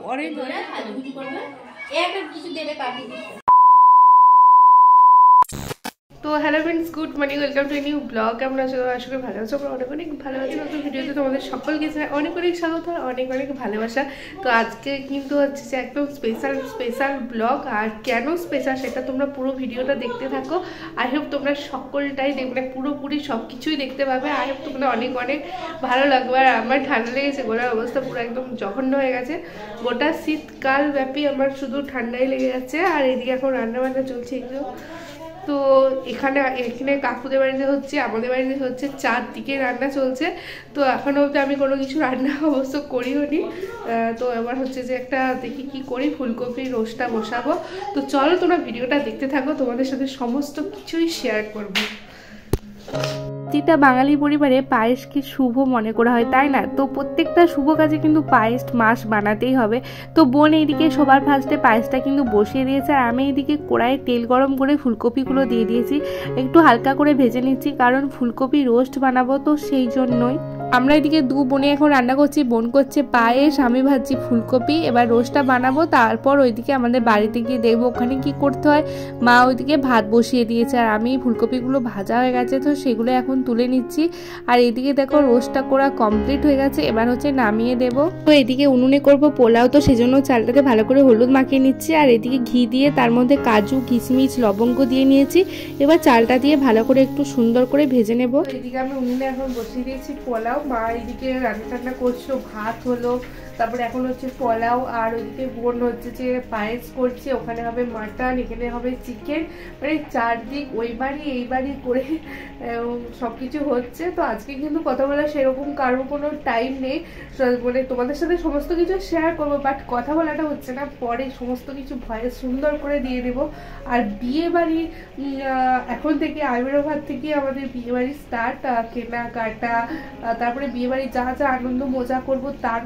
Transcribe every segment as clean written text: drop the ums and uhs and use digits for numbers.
পরে ধরে ভাজি করবে একটা কিছু দেবে কাটি দিতে। তো hello friends, good morning, welcome to new blog. কেমন আছো? আশা করি ভালো আছো। অনেক অনেক ভালো আছো। নতুন ভিডিওতে তোমাদের সকলকে অনেক অনেক স্বাগত আর অনেক অনেক ভালোবাসা। তো আজকে কিন্তু হচ্ছে যে একদম স্পেশাল ব্লগ। আর কেন স্পেশাল সেটা তোমরা পুরো ভিডিওটা দেখতে থাকো। আই হোপ তোমরা সকলটাই দেখবে, পুরোপুরি সব কিছুই দেখতে পাবে। আই হোপ তোমরা অনেক অনেক ভালো লাগবে। আর আমার ঠান্ডা লেগেছে, গোড়ার অবস্থা পুরো একদম জঘন্য হয়ে গেছে। গোটা শীতকাল ব্যাপী আমার শুধু ঠান্ডাই লেগে যাচ্ছে। আর এদিকে এখন রান্নাবান্না চলছে একটু। তো এখানে কাকুদের বাড়িতে হচ্ছে, আমাদের বাড়িতে হচ্ছে, চারদিকে রান্না চলছে। তো এখনও অবধি আমি কোনো কিছু রান্না অবশ্য করিও নি। তো এবার হচ্ছে যে একটা দেখি কি করি, ফুলকপির রোস্টটা বসাবো। তো চলো তোমরা ভিডিওটা দেখতে থাকো, তোমাদের সাথে সমস্ত কিছুই শেয়ার করবো। প্রতিটা বাঙালি পরিবারে পায়েসকে শুভ মনে করা হয়, তাই না? তো প্রত্যেকটা শুভ কাজে কিন্তু পায়েস মাস বানাতেই হবে। তো বোন এইদিকে সবার ফার্স্টে পায়েসটা কিন্তু বসিয়ে দিয়েছে, আর আমি এইদিকে কড়াইয়ে তেল গরম করে ফুলকপিগুলো দিয়ে দিয়েছি। একটু হালকা করে ভেজে নিচ্ছি, কারণ ফুলকপি রোস্ট বানাবো, তো সেই জন্যই। আমরা এদিকে দু বোনে এখন রান্না করছি। বোন করছে পায়েস, আমি ভাজছি ফুলকপি। এবার রোস্টটা বানাবো, তারপর ওইদিকে আমাদের বাড়িতে গিয়ে দেখবো ওখানে কি করতে হয়। মা ওইদিকে ভাত বসিয়ে দিয়েছে, আর আমি ফুলকপিগুলো ভাজা হয়ে গেছে, তো সেগুলো এখন তুলে নিচ্ছি। আর এদিকে দেখো রোস্টটা করা কমপ্লিট হয়ে গেছে, এবার হচ্ছে নামিয়ে দেব। তো এদিকে উনুনে করব পোলাও, তো সেজন্য চালটাতে ভালো করে হলুদ মাখিয়ে নিচ্ছি। আর এদিকে ঘি দিয়ে তার মধ্যে কাজু, কিশমিশ, লবঙ্গ দিয়ে নিয়েছি। এবার চালটা দিয়ে ভালো করে একটু সুন্দর করে ভেজে নেব। এদিকে আমি উনুনে এখন বসিয়ে দিয়েছি পোলাও। মা এদিকে রান্না করছো, ভাত হলো, তারপরে এখন হচ্ছে পোলাও। আর ওইদিকে বোন হচ্ছে যে পায়েস করছে, ওখানে হবে মাটন, এখানে হবে চিকেন। মানে চারদিক ওই বাড়ি এই বাড়ি করে সবকিছু হচ্ছে। তো আজকে কিন্তু কথা বলা সেরকম কারোর কোনো টাইম নেই, মানে তোমাদের সাথে সমস্ত কিছু শেয়ার করবো, বাট কথা বলাটা হচ্ছে না। পরে সমস্ত কিছু ভয়েস সুন্দর করে দিয়ে দেব। আর বিয়ে বাড়ি এখন থেকে আবির্ভাব থেকে আমাদের বিয়ে বাড়ি স্টার্ট, কেনাকাটা, তারপরে বিয়ে বাড়ি যা যা আনন্দ মজা করবো তার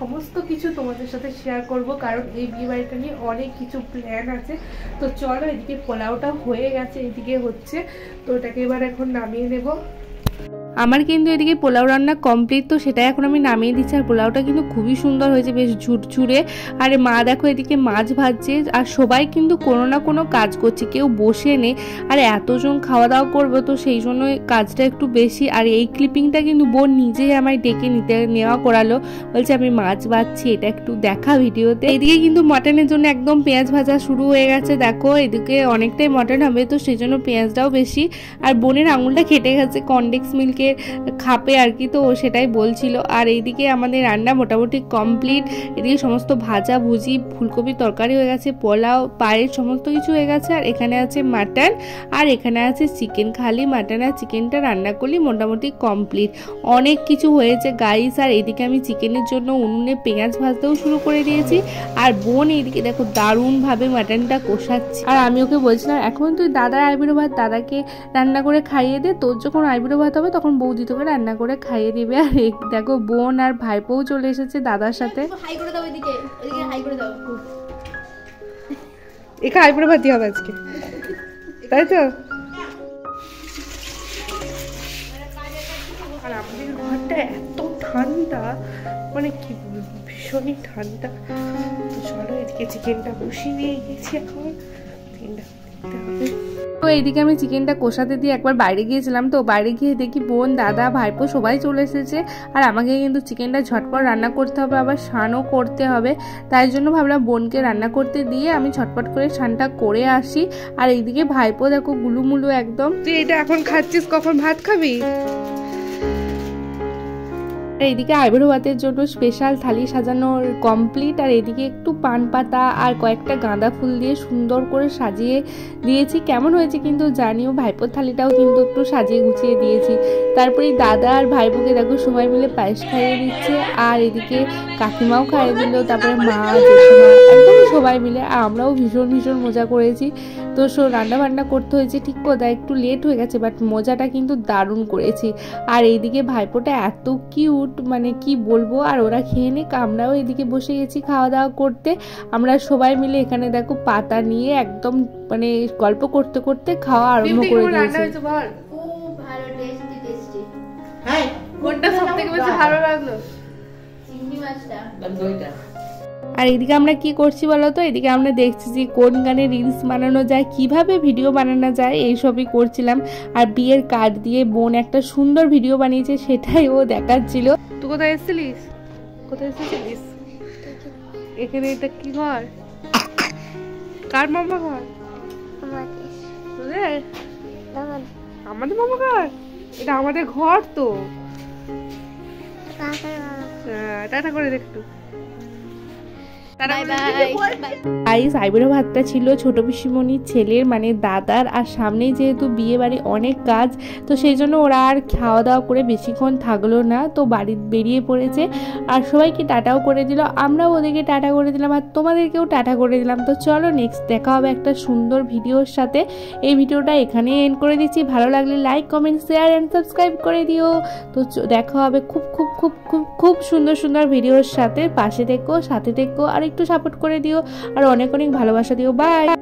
সমস্ত কিছু তোমাদের সাথে শেয়ার করব, কারণ এই বিয়ে বাড়িটা নিয়ে অনেক কিছু প্ল্যান আছে। তো চলো, এদিকে পোলাওটা হয়ে গেছে, এদিকে হচ্ছে, তো ওটাকে এবার এখন নামিয়ে নেব। আমার কিন্তু এদিকে পোলাও রান্না কমপ্লিট, তো সেটাই এখন আমি নামিয়ে দিচ্ছি। আর পোলাওটা কিন্তু খুবই সুন্দর হয়েছে, বেশ ঝুরঝুরে। আর মা দেখো এদিকে মাছ ভাজছে, আর সবাই কিন্তু কোনো না কোনো কাজ করছে, কেউ বসে নেই। আর এতজন খাওয়া দাওয়া করবো, তো সেই জন্য কাজটা একটু বেশি। আর এই ক্লিপিংটা কিন্তু বোন নিজেই আমায় ডেকে নেওয়া করালো, বলছে আমি মাছ ভাজছি, এটা একটু দেখা ভিডিওতে। এদিকে কিন্তু মটনের জন্য একদম পেঁয়াজ ভাজা শুরু হয়ে গেছে। দেখো এদিকে অনেকটাই মটন হবে, তো সেই জন্য পেঁয়াজটাও বেশি। আর বোনের আঙুলটা কেটে গেছে কনডেক্স মিল্কে খাপে আর কি, তো সেটাই বলছিল। আর এইদিকে আমাদের রান্না মোটামুটি কমপ্লিট। এদিকে সমস্ত ভাজা ভুজি, ফুলকপির তরকারি হয়ে গেছে, পোলাও, পায়েস সমস্ত কিছু হয়ে গেছে। আর এখানে আছে মাটন, আর এখানে আছে চিকেন। খালি মাটন আর চিকেনটা রান্না করলে মোটামুটি কমপ্লিট। অনেক কিছু হয়েছে গাইস। আর এদিকে আমি চিকেনের জন্য উনুনে পেঁয়াজ ভাজতেও শুরু করে দিয়েছি। আর বোন এইদিকে দেখো দারুণভাবে মাটনটা কষাচ্ছে। আর আমি ওকে বলছিলাম এখন তুই দাদার আইবুড়ো ভাত দাদাকে রান্না করে খাইয়ে দে, তোর যখন আইবুড়ো ভাত হবে তখন বৌদি তোকে রান্না করে খাইয়ে দিবে। আর দেখো বোন আর ভাইপোও চলে এসেছে দাদার সাথে। হাই করে দাও, এদিকে এদিকে হাই করে দাও। একা আইবুড়ো ভাতই হবে আজকে, তাই তো? আর আমাদের ঘরটা এত ঠান্ডা, মানে কি বলবো, ভীষণই ঠান্ডা। তো চলো, এদিকে চিকেনটা বসিয়ে দিয়ে গেছি, এখন চিকেনটা দেখতে হবে। তো এইদিকে আমি চিকেনটা কষাতে দিয়ে একবার বাইরে গিয়েছিলাম, তো বাইরে গিয়ে দেখি বোন, দাদা, ভাইপো সবাই চলে এসেছে। আর আমাকে কিন্তু চিকেনটা ঝটপট রান্না করতে হবে, আবার স্নানও করতে হবে। তাই জন্য ভাবলাম বোনকে রান্না করতে দিয়ে আমি ঝটপট করে স্নানটা করে আসি। আর এইদিকে ভাইপো দেখো গুলুমুলু একদম। তুই এটা এখন খাচ্ছিস, কখন ভাত খাবি? এইদিকে আইবুড়ো ভাতের জন্য স্পেশাল থালি সাজানোর কমপ্লিট। আর এদিকে একটু পান পাতা আর কয়েকটা গাঁদা ফুল দিয়ে সুন্দর করে সাজিয়ে দিয়েছি। কেমন হয়েছে কিন্তু জানিও। ভাইপোর থালিটাও কিন্তু একটু সাজিয়ে গুছিয়ে দিয়েছি। তারপরে দাদা আর ভাইপোকে দেখো সবাই মিলে পায়েস খাইয়ে দিচ্ছে, আর এদিকে কাকিমাও খাইয়ে দিল, তারপরে মা, জেঠিমা, একদম সবাই মিলে। আর আমরাও ভীষণ ভীষণ মজা করেছি। তো রান্না বান্না করতে হয়েছে ঠিক কথা, একটু লেট হয়ে গেছে, বাট মজাটা কিন্তু দারুণ করেছি। আর এইদিকে ভাইপোটা এত কিউট, মানে কি বলবো। আর ওরা খেয়ে নিক, আমরাও এদিকে বসে গেছি খাওয়া দাওয়া করতে। আমরা সবাই মিলে এখানে দেখো পাতা নিয়ে একদম মানে গল্প করতে করতে খাওয়া আরম্ভ করে দিয়েছি। খুব ভালো, টেস্টি টেস্টি। কোনটা সবথেকে বেশি ভালো লাগলো? চিংড়ি মাছটা। আর আর এদিকে আমরা কি করছি বলো তো, এদিকে আমরা দেখছি যে কোন গানে রিলস বানানো যায়, কিভাবে ভিডিও বানানো যায়, এইসবই করছিলাম। আর বিয়ের কার্ড দিয়ে বোন একটা সুন্দর ভিডিও বানিয়েছে, সেটাই ও দেখাচ্ছিল। তুই কোথায় এসেছিলিস? কোথায় এসেছিলিস? এখানে এটা কি ঘর? কার মামা ঘর? আমাদের মামা ঘর? এটা আমাদের ঘর তো। টাটা করে দেখতো। আইবুড়ো ভাতটা ছিল ছোট পিসিমণির ছেলের মানে দাদার, আর সামনেই যেহেতু বিয়ে বাড়ি অনেক কাজ, তো সেই জন্য ওরা আর খাওয়া দাওয়া করে বেশিক্ষণ থাকলো না, তো বাড়ি বেরিয়ে পড়েছে। আর সবাইকে টাটাও করে দিল, আমরাও ওদেরকে টাটা করে দিলাম, আর তোমাদেরকেও টাটা করে দিলাম। তো চলো নেক্সট দেখা হবে একটা সুন্দর ভিডিওর সাথে। এই ভিডিওটা এখানে এন্ড করে দিচ্ছি। ভালো লাগলে like, comment, share and subscribe করে দিও। তো দেখা হবে খুব খুব খুব খুব খুব সুন্দর সুন্দর ভিডিওর সাথে। পাশে থেকো, সাথে থেকো, আর একটু সাপোর্ট করে দিও, আর অনেক অনেক ভালোবাসা দিও। বাই।